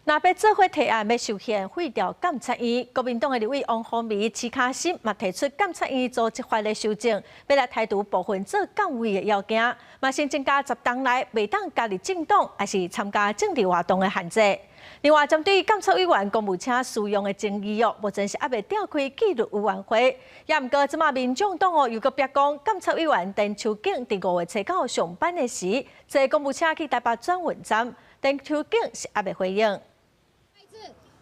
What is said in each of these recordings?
若要做伙提案要修宪废掉监察院，国民党的立委王宏维、齐卡新嘛提出监察院做一法的修正，要来汰除部分做监委的要件，嘛先增加10党内未当加入政党还是参加政治活动的限制。另外，针对监察委员公务车使用的争议目前是还未召开纪律委员会，也毋过，即马民众党又搁逼讲，监察委员陈秋瑾伫5月初9上班的时，坐公务车去台北转运站，陈秋瑾是还未回应。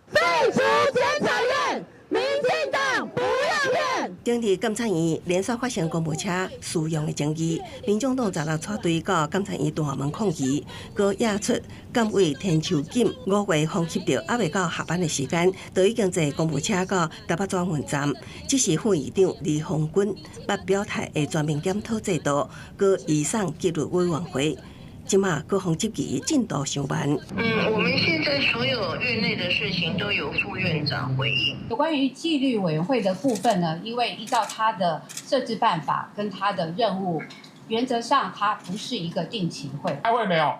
废除监察院，民进党不要骗。顶日监察院连续发生公务车使用的争议，民众党16带队到监察院大门抗议，佮压出监委田秋瑾5月放弃到还未到下班的时间，就已经坐公务车到台北转运站。这是副议长李鸿钧捌表态的全面检讨制度，佮移送纪律委员会。今嘛各方积极进度上班。我们现在所有院内的事情都由副院长回应。有关于纪律委员会的部分呢，因为依照他的设置办法跟他的任务，原则上它不是一个定期会。开会没有？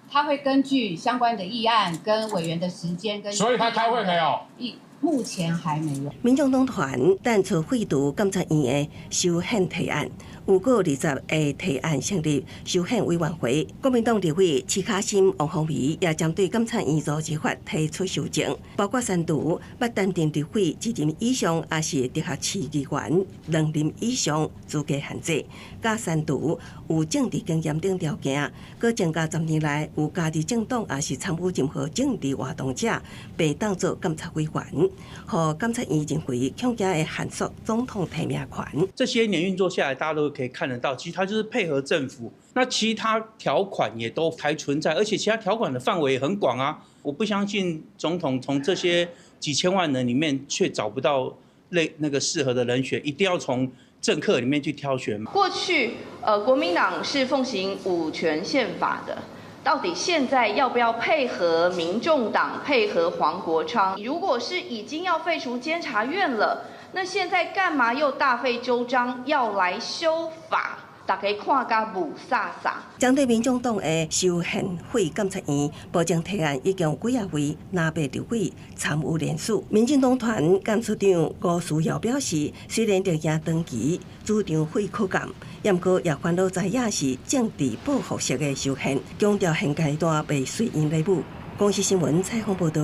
他会根据相关的议案跟委员的时间跟。所以他开会没有？目前还没有。民众党团但出废除监察院的修宪提案，有过20个提案成立修宪委员会。国民党立委齐卡新、王宏维也针对监察院组织法提出修正，包括删除捌担任立委1任以上，也是直辖市议员2任以上资格限制，加删除有政治经验等条件，佮增加10年来有加入政党也是参与任何政治活动者，被当作监察委员。和监察院认为强加的限缩总统提名权。这些年运作下来，大家都可以看得到，其实它就是配合政府。那其他条款也都还存在，而且其他条款的范围也很广啊。我不相信总统从这些几千万人里面却找不到那个适合的人选，一定要从政客里面去挑选嘛。过去国民党是奉行五权宪法的。到底现在要不要配合民众党，配合黄国昌？如果是已经要废除监察院了，那现在干嘛又大费周章要来修法？大家看甲雾煞煞。针对民众党的修宪废监察院，目前提案已经有几位拿被立委参与联署。民进党团监事长吴思瑶表示，虽然着赢长期，主张废可监，也毋过也烦恼知影是政治报复式的修宪，强调现阶段被随因内部。公视新闻采访报道。